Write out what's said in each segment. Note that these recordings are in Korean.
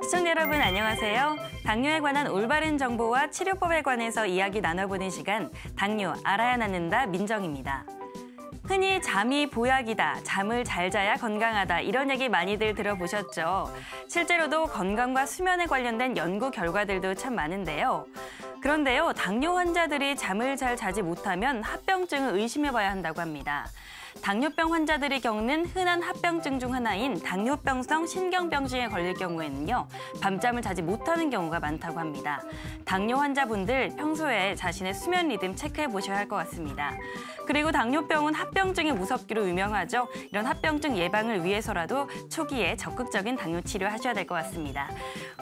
시청자 여러분 안녕하세요. 당뇨에 관한 올바른 정보와 치료법에 관해서 이야기 나눠보는 시간 당뇨 알아야 낫는다 민정입니다. 흔히 잠이 보약이다, 잠을 잘 자야 건강하다 이런 얘기 많이들 들어보셨죠. 실제로도 건강과 수면에 관련된 연구 결과들도 참 많은데요. 그런데요, 당뇨 환자들이 잠을 잘 자지 못하면 합병증을 의심해봐야 한다고 합니다. 당뇨병 환자들이 겪는 흔한 합병증 중 하나인 당뇨병성 신경병증에 걸릴 경우에는요, 밤잠을 자지 못하는 경우가 많다고 합니다. 당뇨 환자분들 평소에 자신의 수면 리듬 체크해 보셔야 할 것 같습니다. 그리고 당뇨병은 합병증이 무섭기로 유명하죠. 이런 합병증 예방을 위해서라도 초기에 적극적인 당뇨 치료하셔야 될 것 같습니다.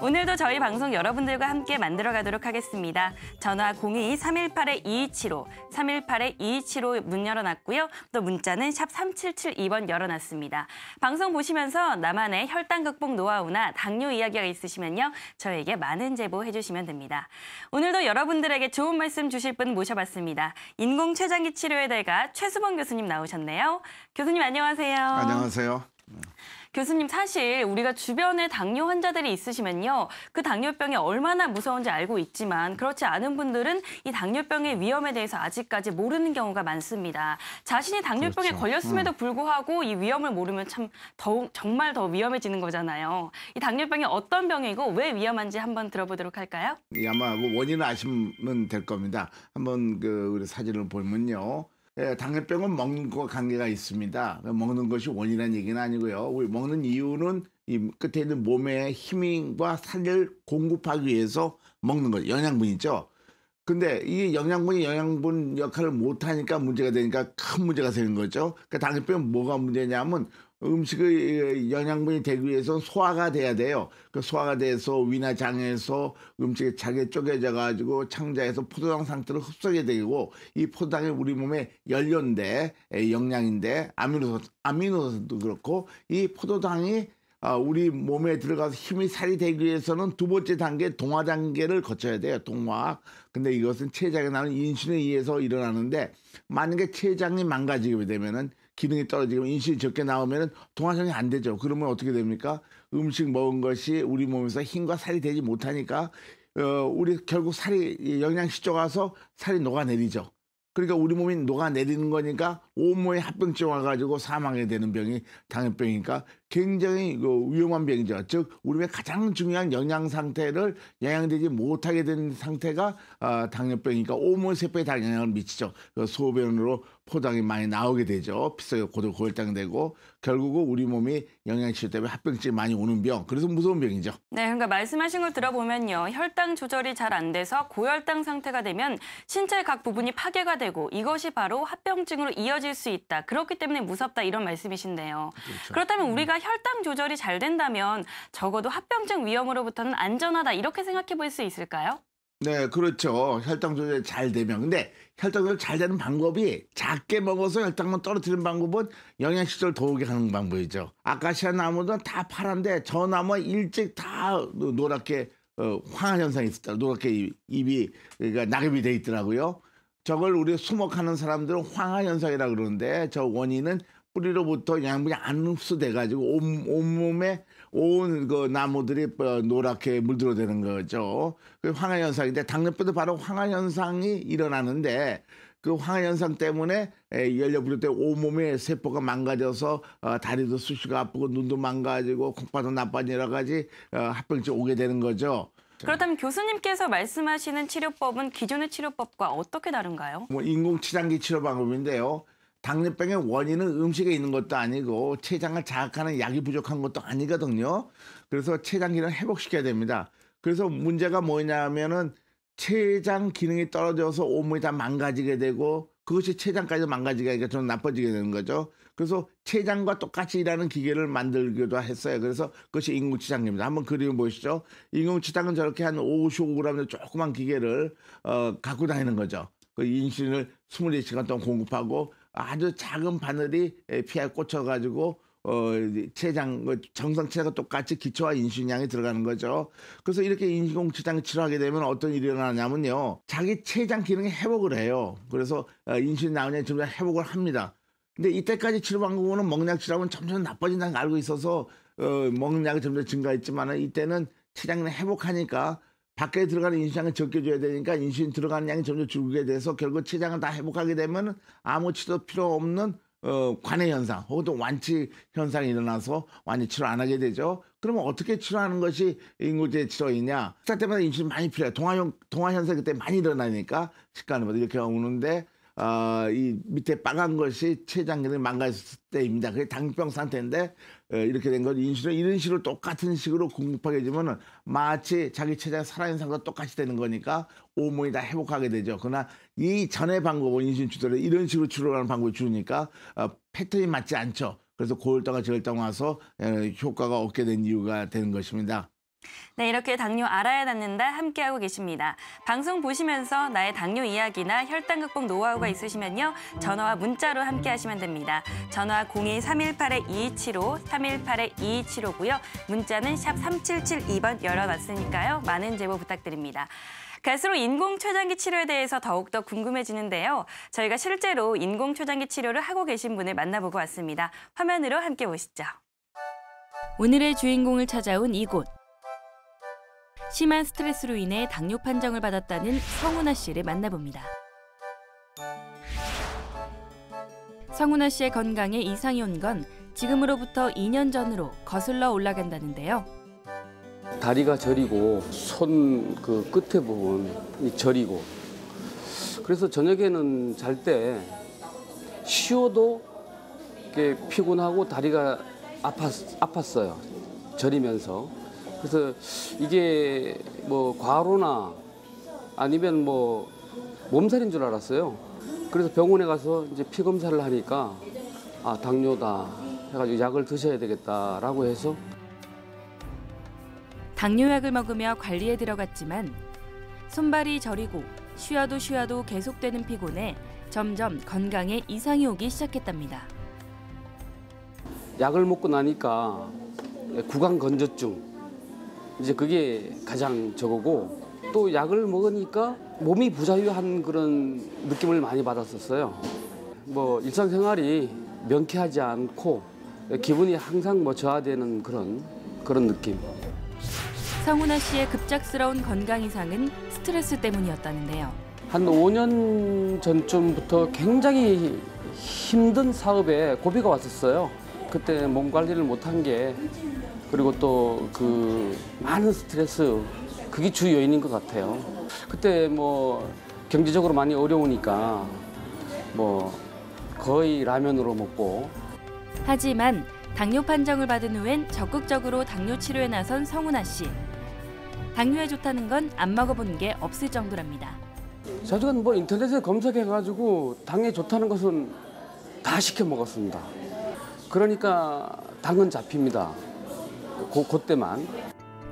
오늘도 저희 방송 여러분들과 함께 만들어 가도록 하겠습니다. 전화 02-318-2275, 318-2275 문 열어놨고요. 또 문자는 샵 3772번 열어놨습니다. 방송 보시면서 나만의 혈당 극복 노하우나 당뇨 이야기가 있으시면요, 저에게 많은 제보해 주시면 됩니다. 오늘도 여러분들에게 좋은 말씀 주실 분 모셔봤습니다. 인공 췌장기 치료의 대가 최수범 교수님 나오셨네요. 교수님 안녕하세요. 안녕하세요. 교수님, 사실 우리가 주변에 당뇨 환자들이 있으시면요, 그 당뇨병이 얼마나 무서운지 알고 있지만 그렇지 않은 분들은 이 당뇨병의 위험에 대해서 아직까지 모르는 경우가 많습니다. 자신이 당뇨병에 그렇죠. 걸렸음에도 불구하고 이 위험을 모르면 참 정말 더 위험해지는 거잖아요. 이 당뇨병이 어떤 병이고 왜 위험한지 한번 들어보도록 할까요? 아마 원인을 아시면 될 겁니다. 한번 우리 사진을 보면요. 예, 당뇨병은 먹는 것과 관계가 있습니다. 먹는 것이 원인이라는 얘기는 아니고요. 우리 먹는 이유는 이 끝에 있는 몸의 힘과 살을 공급하기 위해서 먹는 거죠. 영양분이죠. 근데 이 영양분 역할을 못하니까 문제가 되니까 큰 문제가 생긴 거죠. 그러니까 당뇨병은 뭐가 문제냐면 음식의 영양분이 되기 위해서 소화가 돼야 돼요. 그 소화가 돼서 위나 장에서 음식이 잘게 쪼개져 가지고 창자에서 포도당 상태로 흡수하게 되고, 이 포도당이 우리 몸의 연료인데, 영양인데, 아미노산도 그렇고, 이 포도당이 우리 몸에 들어가서 힘이 살이 되기 위해서는 두 번째 단계 동화 단계를 거쳐야 돼요. 동화. 근데 이것은 췌장에 나오는 인슐린에 의해서 일어나는데, 만약에 췌장이 망가지게 되면은 기능이 떨어지고 인슐린이 적게 나오면은 동화장이 안 되죠. 그러면 어떻게 됩니까? 음식 먹은 것이 우리 몸에서 힘과 살이 되지 못하니까 우리 결국 살이 영양실조 가서 살이 녹아내리죠. 그러니까 우리 몸이 녹아내리는 거니까 온몸에 합병증 와가지고 사망하게 되는 병이 당뇨병이니까 굉장히 위험한 병이죠. 즉 우리 몸의 가장 중요한 영양 상태를 영양되지 못하게 된 상태가 당뇨병이니까 온몸 세포에 다 영향을 미치죠. 소변으로 포당이 많이 나오게 되죠. 피속에 고혈당되고 결국은 우리 몸이 영양실조 때문에 합병증이 많이 오는 병. 그래서 무서운 병이죠. 네, 그러니까 말씀하신 걸 들어보면요, 혈당 조절이 잘 안 돼서 고혈당 상태가 되면 신체의 각 부분이 파괴가 되고 이것이 바로 합병증으로 이어질 수 있다. 그렇기 때문에 무섭다 이런 말씀이신데요. 그렇죠. 그렇다면 우리가 혈당 조절이 잘 된다면 적어도 합병증 위험으로부터는 안전하다 이렇게 생각해 볼 수 있을까요? 네, 그렇죠. 혈당 조절이 잘 되면. 근데 혈당 조절 잘 되는 방법이 작게 먹어서 혈당만 떨어뜨리는 방법은 영양실조를 더우게 하는 방법이죠. 아카시아 나무는 다 파란데 저 나무가 일찍 다 노랗게 황화 현상이 있었다. 노랗게 잎이 그러니까 낙엽이 돼 있더라고요. 저걸 우리 수목하는 사람들은 황화 현상이라고 그러는데 저 원인은 뿌리로부터 영양분이 안 흡수돼 가지고 온몸에 온 그 나무들이 노랗게 물들어대는 거죠. 그 황화 현상인데 당뇨병도 바로 황화 현상이 일어나는데 그 황화 현상 때문에 연료 부족 때 온몸의 세포가 망가져서 다리도 쑤시고 아프고 눈도 망가지고 콩팥도 나빠지고 여러 가지 합병증 오게 되는 거죠. 그렇다면 교수님께서 말씀하시는 치료법은 기존의 치료법과 어떻게 다른가요? 인공췌장기 치료 방법인데요. 당뇨병의 원인은 음식에 있는 것도 아니고 췌장을 자극하는 약이 부족한 것도 아니거든요. 그래서 췌장 기능을 회복시켜야 됩니다. 그래서 문제가 뭐냐면은 췌장 기능이 떨어져서 온몸이 다 망가지게 되고 그것이 췌장까지 망가지게 하니까 좀 나빠지게 되는 거죠. 그래서 췌장과 똑같이 일하는 기계를 만들기도 했어요. 그래서 그것이 인공췌장기입니다. 한번 그림 보시죠. 인공췌장은 저렇게 한 55g 조그만 기계를 갖고 다니는 거죠. 그 인슐린을 24시간 동안 공급하고 아주 작은 바늘이 피에 꽂혀가지고 췌장 정상 췌장과 똑같이 기초와 인슐린 양이 들어가는 거죠. 그래서 이렇게 인공췌장을 치료하게 되면 어떤 일이 일어나냐면요, 자기 췌장 기능이 회복을 해요. 그래서 인슐린 나오냐 점점 회복을 합니다. 근데 이때까지 치료 방법은 먹약 치료하면 점점 나빠진다는 걸 알고 있어서 먹는 양이 점점 증가했지만 이때는 체장이 회복하니까 밖에 들어가는 인슐린을 적게 줘야 되니까 인슐린 들어가는 양이 점점 줄게 돼서 결국 체장을 다 회복하게 되면 아무 치료 필요 없는 관해 현상 혹은 또 완치 현상이 일어나서 완치 치료 안 하게 되죠. 그러면 어떻게 치료하는 것이 인구제 치료이냐? 식사 때마다 인슐린 많이 필요해. 동화 현상 그때 많이 일어나니까 식단을 이렇게 오는데 이 밑에 빨간 것이 췌장 기능이 망가졌을 때입니다. 그게 당뇨병 상태인데 이렇게 된 건 인슐린 이런 식으로 똑같은 식으로 공급하게 되면 마치 자기 췌장이 살아있는 상태와 똑같이 되는 거니까 온몸이 다 회복하게 되죠. 그러나 이 전의 방법은 인슐린 주사를 이런 식으로 치료하는 방법을 주니까 패턴이 맞지 않죠. 그래서 고혈당과 저혈당 와서 효과가 없게 된 이유가 되는 것입니다. 네, 이렇게 당뇨 알아야 낫는다 함께하고 계십니다. 방송 보시면서 나의 당뇨 이야기나 혈당 극복 노하우가 있으시면요. 전화와 문자로 함께하시면 됩니다. 전화 02-318-2275, 318-2275고요. 문자는 샵 3772번 열어놨으니까요. 많은 제보 부탁드립니다. 갈수록 인공췌장기 치료에 대해서 더욱더 궁금해지는데요. 저희가 실제로 인공췌장기 치료를 하고 계신 분을 만나보고 왔습니다. 화면으로 함께 보시죠. 오늘의 주인공을 찾아온 이곳. 심한 스트레스로 인해 당뇨 판정을 받았다는 성훈아 씨를 만나봅니다. 성훈아 씨의 건강에 이상이 온 건 지금으로부터 2년 전으로 거슬러 올라간다는데요. 다리가 저리고 손 그 끝에 부분이 저리고 그래서 저녁에는 잘 때 쉬어도 이렇게 피곤하고 다리가 아팠어요. 저리면서. 그래서 이게 뭐 과로나 아니면 뭐 몸살인 줄 알았어요. 그래서 병원에 가서 이제 피 검사를 하니까 당뇨다 해가지고 약을 드셔야 되겠다라고 해서 당뇨약을 먹으며 관리에 들어갔지만 손발이 저리고 쉬어도 계속되는 피곤에 점점 건강에 이상이 오기 시작했답니다. 약을 먹고 나니까 구강 건조증 이제 그게 가장 저거고 또 약을 먹으니까 몸이 부자유한 그런 느낌을 많이 받았었어요. 뭐 일상생활이 명쾌하지 않고 기분이 항상 뭐 저하되는 그런 느낌. 성훈아 씨의 급작스러운 건강 이상은 스트레스 때문이었다는데요. 한 5년 전쯤부터 굉장히 힘든 사업에 고비가 왔었어요. 그때 몸 관리를 못한 게 그리고 또 그 많은 스트레스 그게 주 요인인 것 같아요. 그때 뭐 경제적으로 많이 어려우니까 뭐 거의 라면으로 먹고. 하지만 당뇨 판정을 받은 후엔 적극적으로 당뇨 치료에 나선 성훈아 씨. 당뇨에 좋다는 건 안 먹어본 게 없을 정도랍니다. 저는 뭐 인터넷에 검색해가지고 당에 좋다는 것은 다 시켜 먹었습니다. 그러니까 당은 잡힙니다. 그때만.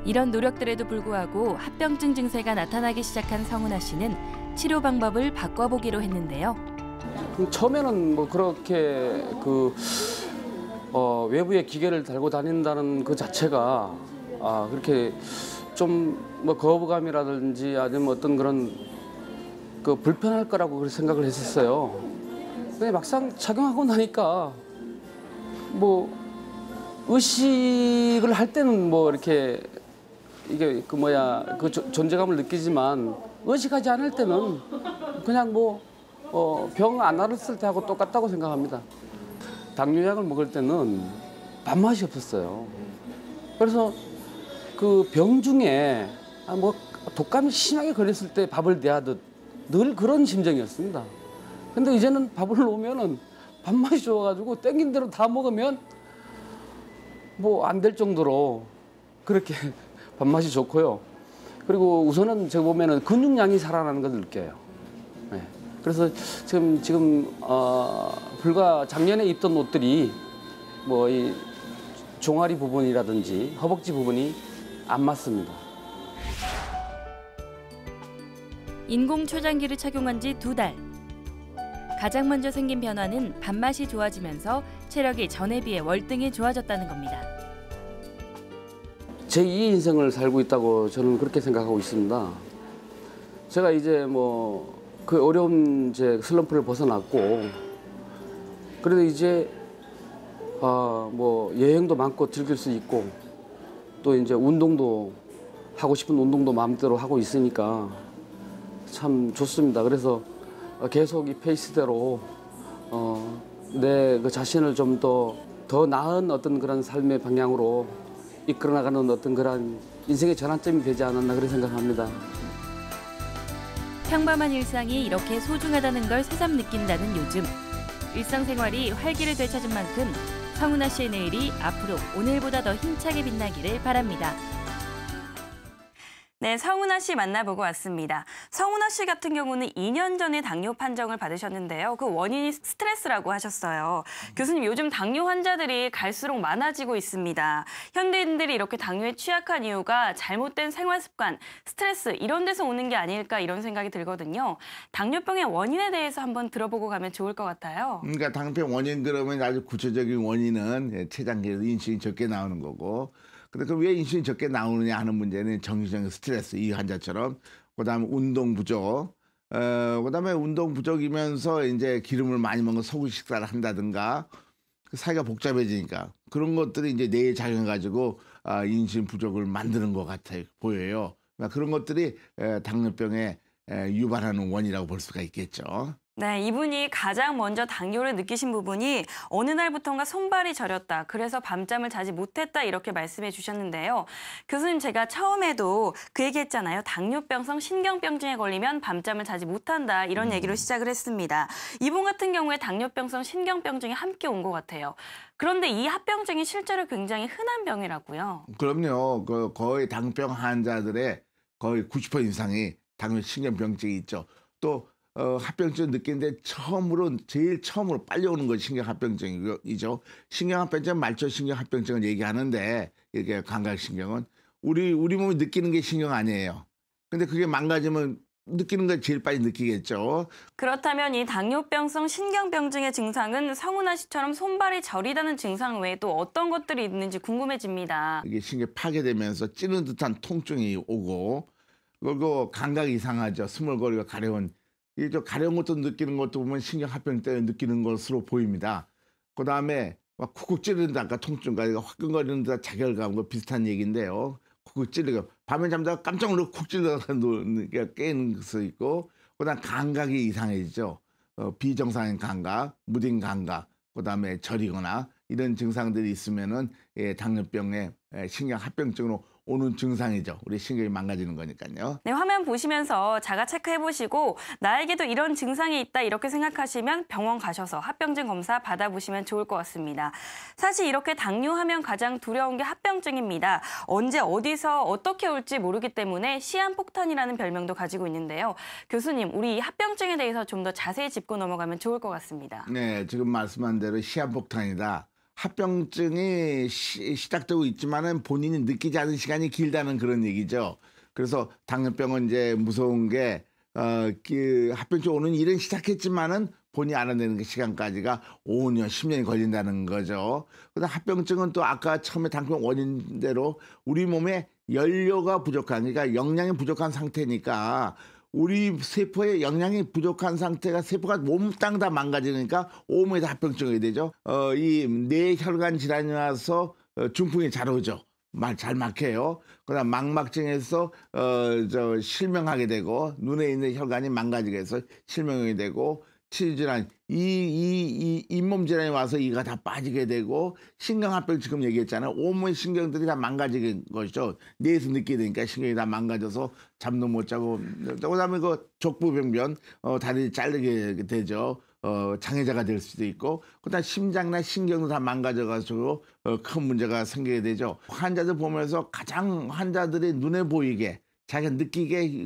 이런 노력들에도 불구하고 합병증 증세가 나타나기 시작한 성훈아 씨는 치료 방법을 바꿔보기로 했는데요. 처음에는 뭐 그렇게 외부에 기계를 달고 다닌다는 그 자체가 그렇게 좀 뭐 거부감이라든지 아니면 어떤 그런 그 불편할 거라고 생각을 했었어요. 근데 막상 착용하고 나니까 뭐 의식을 할 때는 뭐 이렇게 이게 그 존재감을 느끼지만 의식하지 않을 때는 그냥 뭐 병 안 앓았을 때하고 똑같다고 생각합니다. 당뇨약을 먹을 때는 밥맛이 없었어요. 그래서 그 병 중에 뭐 독감이 심하게 걸렸을 때 밥을 대하듯 늘 그런 심정이었습니다. 근데 이제는 밥을 놓으면은 밥맛이 좋아가지고 땡긴 대로 다 먹으면 뭐 안 될 정도로 그렇게 밥맛이 좋고요. 그리고 우선은 제가 보면은 근육량이 살아나는 걸 느껴요. 네. 그래서 지금 불과 작년에 입던 옷들이 뭐 이 종아리 부분이라든지 허벅지 부분이 안 맞습니다. 인공췌장기를 착용한 지 2달. 가장 먼저 생긴 변화는 밥맛이 좋아지면서 체력이 전에 비해 월등히 좋아졌다는 겁니다. 제 2의 인생을 살고 있다고 저는 그렇게 생각하고 있습니다. 제가 이제 뭐 그 어려운 제 슬럼프를 벗어났고 그래도 이제 뭐 여행도 많고 즐길 수 있고 또 이제 운동도 하고 싶은 운동도 마음대로 하고 있으니까 참 좋습니다. 그래서 계속 이 페이스대로 내 그 자신을 좀 더 나은 어떤 그런 삶의 방향으로 이끌어나가는 어떤 그런 인생의 전환점이 되지 않았나 그렇게 생각합니다. 평범한 일상이 이렇게 소중하다는 걸 새삼 느낀다는 요즘. 일상생활이 활기를 되찾은 만큼 성훈아 씨의 내일이 앞으로 오늘보다 더 힘차게 빛나기를 바랍니다. 네, 성훈아 씨 만나보고 왔습니다. 성훈아 씨 같은 경우는 2년 전에 당뇨 판정을 받으셨는데요. 그 원인이 스트레스라고 하셨어요. 교수님, 요즘 당뇨 환자들이 갈수록 많아지고 있습니다. 현대인들이 이렇게 당뇨에 취약한 이유가 잘못된 생활 습관, 스트레스 이런 데서 오는 게 아닐까 이런 생각이 들거든요. 당뇨병의 원인에 대해서 한번 들어보고 가면 좋을 것 같아요. 그러니까 당뇨병 원인 그러면 아주 구체적인 원인은 췌장기에서 인슐린이 적게 나오는 거고, 근데 그 왜 인슐린이 적게 나오느냐 하는 문제는 정신적인 스트레스, 이 환자처럼, 그다음에 운동 부족, 그다음에 운동 부족이면서 이제 기름을 많이 먹는 소금 식사를 한다든가, 그 사이가 복잡해지니까 그런 것들이 이제 뇌에 작용해가지고 인슐린 부족을 만드는 것 같아요, 보여요. 그러니까 그런 것들이 당뇨병에 유발하는 원이라고 볼 수가 있겠죠. 네, 이분이 가장 먼저 당뇨를 느끼신 부분이 어느 날부턴가 손발이 저렸다. 그래서 밤잠을 자지 못했다. 이렇게 말씀해 주셨는데요. 교수님, 제가 처음에도 그 얘기했잖아요. 당뇨병성 신경병증에 걸리면 밤잠을 자지 못한다. 이런 얘기로 시작을 했습니다. 이분 같은 경우에 당뇨병성 신경병증이 함께 온 것 같아요. 그런데 이 합병증이 실제로 굉장히 흔한 병이라고요. 그럼요. 거의 당뇨병 환자들의 거의 90% 이상이 당뇨 신경병증이 있죠. 또 합병증 느끼는데 제일 처음으로 빨리 오는 것이 신경합병증이죠. 신경합병증은 말초신경합병증을 얘기하는데, 이게 감각신경은 우리 몸이 느끼는 게 신경 아니에요. 근데 그게 망가지면 느끼는 걸 제일 빨리 느끼겠죠. 그렇다면 이 당뇨병성 신경병증의 증상은 성훈아 씨처럼 손발이 저리다는 증상 외에 또 어떤 것들이 있는지 궁금해집니다. 이게 신경이 파괴되면서 찌는 듯한 통증이 오고, 그리고 감각이 이상하죠. 스물거리가 가려운, 이 가려운 것도 느끼는 것도 보면 신경합병 때문에 느끼는 것으로 보입니다. 그 다음에 막 쿡쿡 찌르는데, 아까 통증과 화끈거리는 데 자결감과 비슷한 얘기인데요. 쿡쿡 찌르고 밤에 잠자다 깜짝 놀라고 쿡 찌르다가 깨는 수 있고, 그 다음 감각이 이상해지죠. 비정상인 감각, 무딘 감각, 그 다음에 저리거나 이런 증상들이 있으면은 당뇨병의 신경합병증으로 오는 증상이죠. 우리 신경이 망가지는 거니까요. 네, 화면 보시면서 자가 체크해보시고 나에게도 이런 증상이 있다 이렇게 생각하시면 병원 가셔서 합병증 검사 받아보시면 좋을 것 같습니다. 사실 이렇게 당뇨하면 가장 두려운 게 합병증입니다. 언제 어디서 어떻게 올지 모르기 때문에 시한폭탄이라는 별명도 가지고 있는데요. 교수님, 우리 이 합병증에 대해서 좀 더 자세히 짚고 넘어가면 좋을 것 같습니다. 네, 지금 말씀한 대로 시한폭탄이다. 합병증이 시작되고 있지만은 본인이 느끼지 않은 시간이 길다는 그런 얘기죠. 그래서 당뇨병은 이제 무서운 게 그 합병증 오는 일은 시작했지만은 본인이 알아내는 그 시간까지가 5년, 10년이 걸린다는 거죠. 그다음 합병증은 또 아까 처음에 당뇨 원인대로 우리 몸에 연료가 부족한, 그러니까 영양이 부족한 상태니까, 우리 세포에 영양이 부족한 상태가 세포가 몸땅 다 망가지니까 온몸에 다 합병증이 되죠. 이 뇌혈관 질환이 와서 중풍이 잘 오죠. 잘 막혀요. 그다음 망막증에서 실명하게 되고, 눈에 있는 혈관이 망가지게 해서 실명이 되고, 치질환, 이 잇몸 질환이 와서 이가 다 빠지게 되고, 신경합병 지금 얘기했잖아요. 온몸의 신경들이 다 망가지는 것이죠. 뇌에서 느끼게 되니까 신경이 다 망가져서 잠도 못 자고, 그다음에 그 족부병변, 다리 잘리게 되죠. 장애자가 될 수도 있고, 그다음 심장이나 신경도 다 망가져가지고 큰 문제가 생기게 되죠. 환자들 보면서 가장 환자들이 눈에 보이게 자기가 느끼게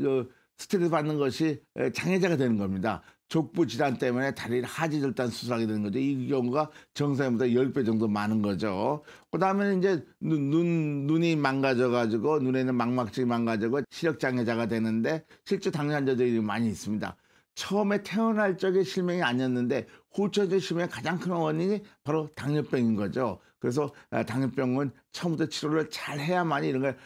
스트레스 받는 것이 장애자가 되는 겁니다. 족부 질환 때문에 다리를 하지절단 수술하게 되는 거죠. 이 경우가 정상보다 10배 정도 많은 거죠. 그 다음에는 이제 눈이 망가져가지고, 눈에는 망막증이 망가지고 시력장애자가 되는데, 실제 당뇨 환자들이 많이 있습니다. 처음에 태어날 적에 실명이 아니었는데 후천적 실명의 가장 큰 원인이 바로 당뇨병인 거죠. 그래서 당뇨병은 처음부터 치료를 잘 해야만이 이런 걸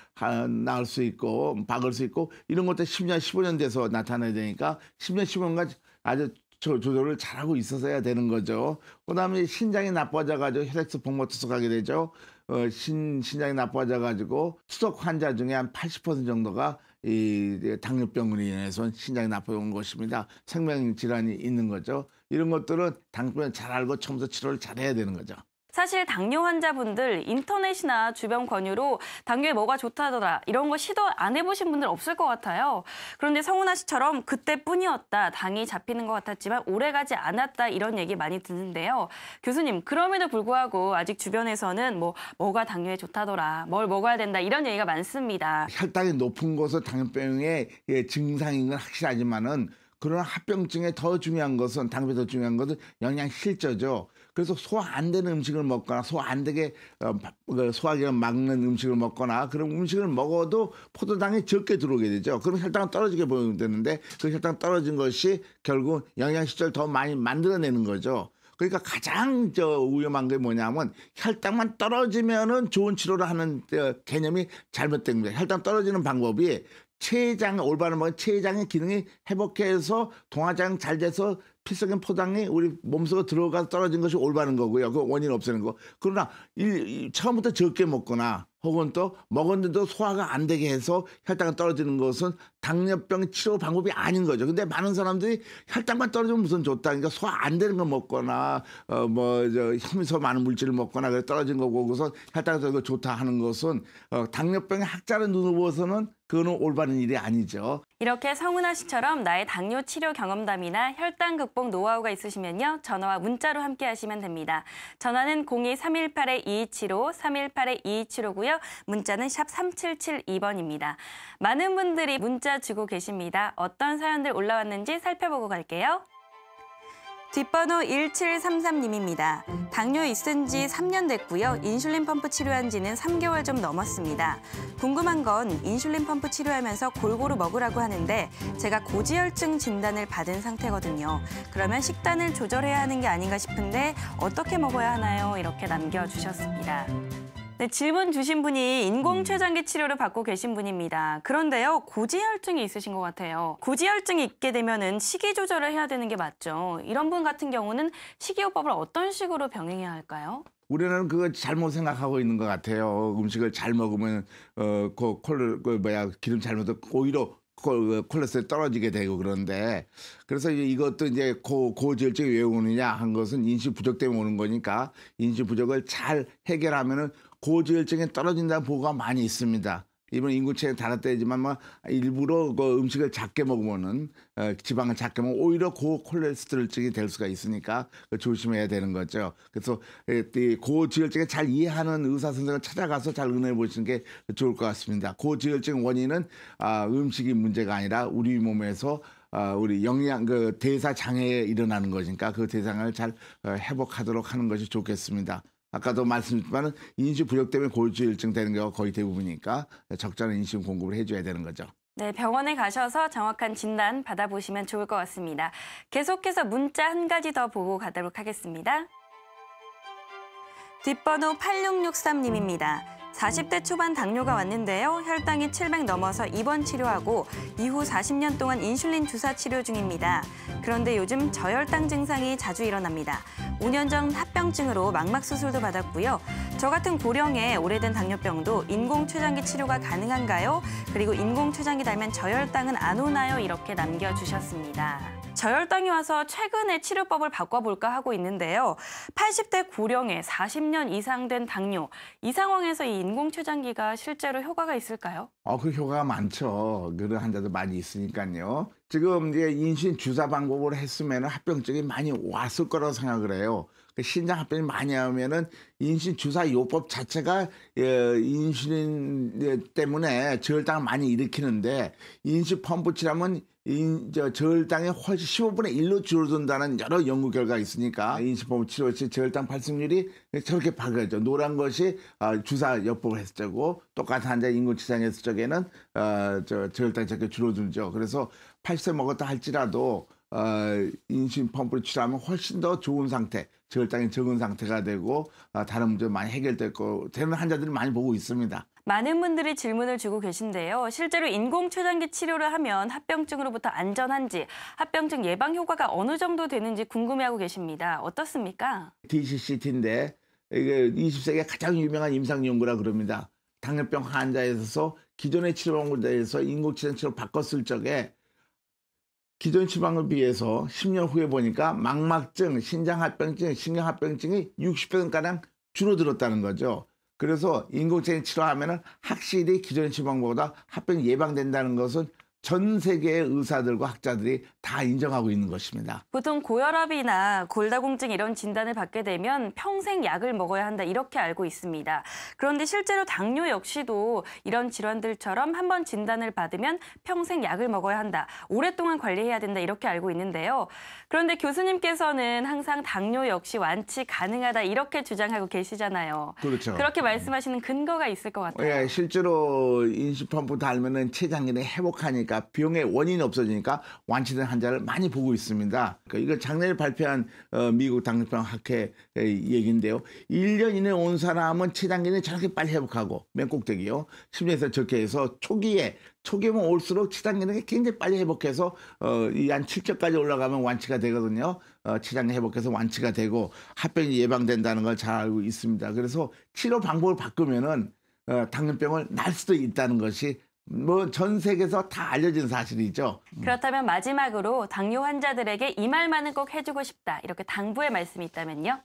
나을 수 있고, 막을 수 있고, 이런 것도 10년, 15년 돼서 나타나야 되니까 10년, 15년간 아주 조절을 잘하고 있어야 되는 거죠. 그다음에 신장이 나빠져가지고 혈액순 복모투석하게 되죠. 신장이 나빠져가지고 투석 환자 중에 한 80% 정도가 이 당뇨병으로 인해서 신장이 나빠온 것입니다. 생명 질환이 있는 거죠. 이런 것들은 당뇨병을 잘 알고 처음부터 치료를 잘해야 되는 거죠. 사실 당뇨 환자분들 인터넷이나 주변 권유로 당뇨에 뭐가 좋다더라 이런 거 시도 안 해보신 분들 없을 것 같아요. 그런데 성훈아 씨처럼 그때뿐이었다, 당이 잡히는 것 같았지만 오래가지 않았다 이런 얘기 많이 듣는데요. 교수님, 그럼에도 불구하고 아직 주변에서는 뭐가 당뇨에 좋다더라, 뭘 먹어야 된다 이런 얘기가 많습니다. 혈당이 높은 것은 당뇨병의 증상인 건 확실하지만은 그러나 합병증에 더 중요한 것은 당뇨에 더 중요한 것은 영양실조죠. 그래서 소화 안 되는 음식을 먹거나 소화 안 되게 소화기를 막는 음식을 먹거나 그런 음식을 먹어도 포도당이 적게 들어오게 되죠. 그럼 혈당은 떨어지게 보이면 되는데 그 혈당 떨어진 것이 결국 영양실조를 더 많이 만들어내는 거죠. 그러니까 가장 위험한 게 뭐냐면 혈당만 떨어지면은 좋은 치료를 하는 개념이 잘못된 거예요. 혈당 떨어지는 방법이 올바른 먹은 췌장의 기능이 회복해서 동화장 잘 돼서 필수적인 포당이 우리 몸속으로 들어가서 떨어진 것이 올바른 거고요. 그 원인 없애는 거. 그러나 처음부터 적게 먹거나 혹은 또 먹었는데도 소화가 안 되게 해서 혈당이 떨어지는 것은 당뇨병 치료 방법이 아닌 거죠. 근데 많은 사람들이 혈당만 떨어지면 무슨 좋다. 그러니까 소화 안 되는 거 먹거나 혐의소 많은 물질을 먹거나 그래 떨어진 거 보고서 혈당이 떨어지고 좋다 하는 것은 당뇨병의 학자의 눈으로 보고서는 그거는 올바른 일이 아니죠. 이렇게 성훈아 씨처럼 나의 당뇨 치료 경험담이나 혈당 극복 노하우가 있으시면요. 전화와 문자로 함께 하시면 됩니다. 전화는 02-318-2275, 318-2275고요. 문자는 샵 3772번입니다. 많은 분들이 문자 주고 계십니다. 어떤 사연들 올라왔는지 살펴보고 갈게요. 뒷번호 1733님입니다. 당뇨 있은 지 3년 됐고요. 인슐린 펌프 치료한 지는 3개월 좀 넘었습니다. 궁금한 건 인슐린 펌프 치료하면서 골고루 먹으라고 하는데 제가 고지혈증 진단을 받은 상태거든요. 그러면 식단을 조절해야 하는 게 아닌가 싶은데 어떻게 먹어야 하나요? 이렇게 남겨주셨습니다. 네, 질문 주신 분이 인공췌장기 치료를 받고 계신 분입니다. 그런데요, 고지혈증이 있으신 것 같아요. 고지혈증이 있게 되면은 식이 조절을 해야 되는 게 맞죠. 이런 분 같은 경우는 식이요법을 어떤 식으로 병행해야 할까요? 우리는 그거 잘못 생각하고 있는 것 같아요. 음식을 잘 먹으면 기름 잘 먹어도 오히려 콜레스테롤 떨어지게 되고 그런데 그래서 이것도 이제 고지혈증이 왜 오느냐 한 것은 인슐린 부족 때문에 오는 거니까 인슐린 부족을 잘 해결하면은 고지혈증이 떨어진다는 보고가 많이 있습니다. 이번 인구체에 달았다지만 일부러 그 음식을 작게 먹으면은 지방을 작게 먹으면 오히려 고콜레스테롤증이 될 수가 있으니까 조심해야 되는 거죠. 그래서 고지혈증을 잘 이해하는 의사 선생님을 찾아가서 잘 의논해 보시는 게 좋을 것 같습니다. 고지혈증 원인은 음식이 문제가 아니라 우리 몸에서 우리 대사 장애에 일어나는 거니까 그 대사를 잘 회복하도록 하는 것이 좋겠습니다. 아까도 말씀드렸지만 인슐린 부족 때문에 고지혈증 되는 경우가 거의 대부분이니까 적절한 인슐린 공급을 해줘야 되는 거죠. 네, 병원에 가셔서 정확한 진단 받아보시면 좋을 것 같습니다. 계속해서 문자 한 가지 더 보고 가도록 하겠습니다. 뒷번호 8663님입니다. 40대 초반 당뇨가 왔는데요. 혈당이 700 넘어서 입원 치료하고 이후 40년 동안 인슐린 주사 치료 중입니다. 그런데 요즘 저혈당 증상이 자주 일어납니다. 5년 전 합병증으로 망막 수술도 받았고요. 저 같은 고령의 오래된 당뇨병도 인공췌장기 치료가 가능한가요? 그리고 인공췌장기 달면 저혈당은 안 오나요? 이렇게 남겨주셨습니다. 저혈당이 와서 최근에 치료법을 바꿔볼까 하고 있는데요. 80대 고령의 40년 이상 된 당뇨, 이 상황에서 이 인공췌장기가 실제로 효과가 있을까요? 그 효과가 많죠. 그런 환자도 많이 있으니까요. 지금 이제 인슐린 주사 방법으로 했으면 합병증이 많이 왔을 거라고 생각을 해요. 신장 합병이 많이 하면은 인슐린 주사 요법 자체가 인슐린 때문에 저혈당을 많이 일으키는데 인슐린 펌프 치료하면 저혈당이 훨씬 15분의 1로 줄어든다는 여러 연구 결과가 있으니까 인슐린 펌프 치료 시 저혈당 발생률이 저렇게 밝아져. 노란 것이 주사 요법을 했을 때고 똑같은 환자 인공치료를 했을 적에는 저혈당이 저렇게 줄어들죠. 그래서 80세 먹었다 할지라도 인슐린 펌프를 치료하면 훨씬 더 좋은 상태, 저혈당이 적은 상태가 되고 다른 문제 많이 해결되고 되는 환자들을 많이 보고 있습니다. 많은 분들이 질문을 주고 계신데요. 실제로 인공췌장기 치료를 하면 합병증으로부터 안전한지, 합병증 예방 효과가 어느 정도 되는지 궁금해하고 계십니다. 어떻습니까? DCCT인데 이게 20세기에 가장 유명한 임상 연구라 그럽니다. 당뇨병 환자에 있어서 기존의 치료 방법에 대해서 인공췌장 치료 바꿨을 적에 기존 치료방법에 비해서 10년 후에 보니까 망막증, 신장합병증, 신경합병증이 60%가량 줄어들었다는 거죠. 그래서 인공췌장 치료하면은 확실히 기존의 치료방법보다 합병이 예방된다는 것은 전 세계의 의사들과 학자들이 다 인정하고 있는 것입니다. 보통 고혈압이나 골다공증 이런 진단을 받게 되면 평생 약을 먹어야 한다 이렇게 알고 있습니다. 그런데 실제로 당뇨 역시도 이런 질환들처럼 한번 진단을 받으면 평생 약을 먹어야 한다, 오랫동안 관리해야 된다 이렇게 알고 있는데요. 그런데 교수님께서는 항상 당뇨 역시 완치 가능하다 이렇게 주장하고 계시잖아요. 그렇죠. 그렇게 말씀하시는 근거가 있을 것 같아요. 예, 실제로 인수펌프 달면은 췌장기능이 회복하니까 병의 원인이 없어지니까 완치된 환자를 많이 보고 있습니다. 이거 작년에 발표한 미국 당뇨병 학회 얘기인데요. 1년 이내에 온 사람은 췌장기능이 저렇게 빨리 회복하고 맨 꼭대기요. 심리에서 저렇게 해서 초기면 올수록 췌장기능이 굉장히 빨리 회복해서 이 한 7척까지 올라가면 완치가 되거든요. 췌장기 회복해서 완치가 되고 합병이 예방된다는 걸 잘 알고 있습니다. 그래서 치료 방법을 바꾸면은 당뇨병을 날 수도 있다는 것이 뭐 전 세계에서 다 알려진 사실이죠. 그렇다면 마지막으로 당뇨 환자들에게 이 말만은 꼭 해주고 싶다, 이렇게 당부의 말씀이 있다면요?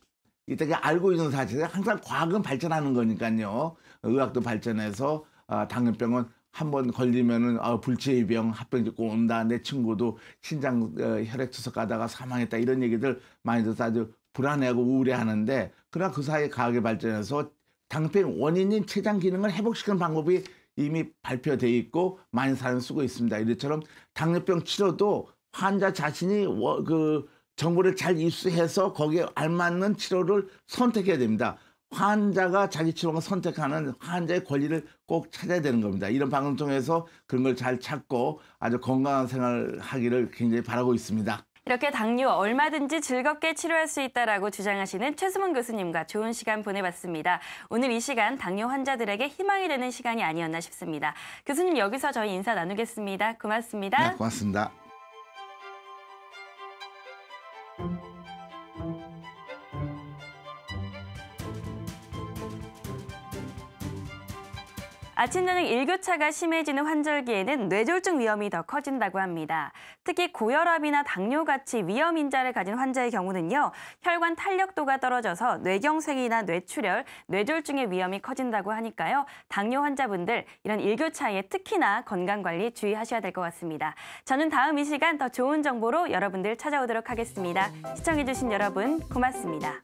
이때 알고 있는 사실은 항상 과학은 발전하는 거니까요. 의학도 발전해서 당뇨병은 한번 걸리면은 불치의 병, 합병증 꼭 온다. 내 친구도 신장 혈액 투석하다가 사망했다. 이런 얘기들 많이 들어서 아주 불안해하고 우울해하는데, 그러나 그 사이에 과학이 발전해서 당뇨병 원인인 췌장 기능을 회복시키는 방법이 이미 발표돼 있고 많은 사람이 쓰고 있습니다. 이처럼 당뇨병 치료도 환자 자신이 그 정보를 잘 입수해서 거기에 알맞는 치료를 선택해야 됩니다. 환자가 자기 치료를 선택하는 환자의 권리를 꼭 찾아야 되는 겁니다. 이런 방송 통해서 그런 걸 잘 찾고 아주 건강한 생활을 하기를 굉장히 바라고 있습니다. 이렇게 당뇨 얼마든지 즐겁게 치료할 수 있다라고 주장하시는 최수문 교수님과 좋은 시간 보내봤습니다. 오늘 이 시간 당뇨 환자들에게 희망이 되는 시간이 아니었나 싶습니다. 교수님, 여기서 저희 인사 나누겠습니다. 고맙습니다. 네, 고맙습니다. 아침 저녁 일교차가 심해지는 환절기에는 뇌졸중 위험이 더 커진다고 합니다. 특히 고혈압이나 당뇨같이 위험 인자를 가진 환자의 경우는요, 혈관 탄력도가 떨어져서 뇌경색이나 뇌출혈, 뇌졸중의 위험이 커진다고 하니까요. 당뇨 환자분들 이런 일교차에 특히나 건강관리 주의하셔야 될 것 같습니다. 저는 다음 이 시간 더 좋은 정보로 여러분들 찾아오도록 하겠습니다. 시청해주신 여러분 고맙습니다.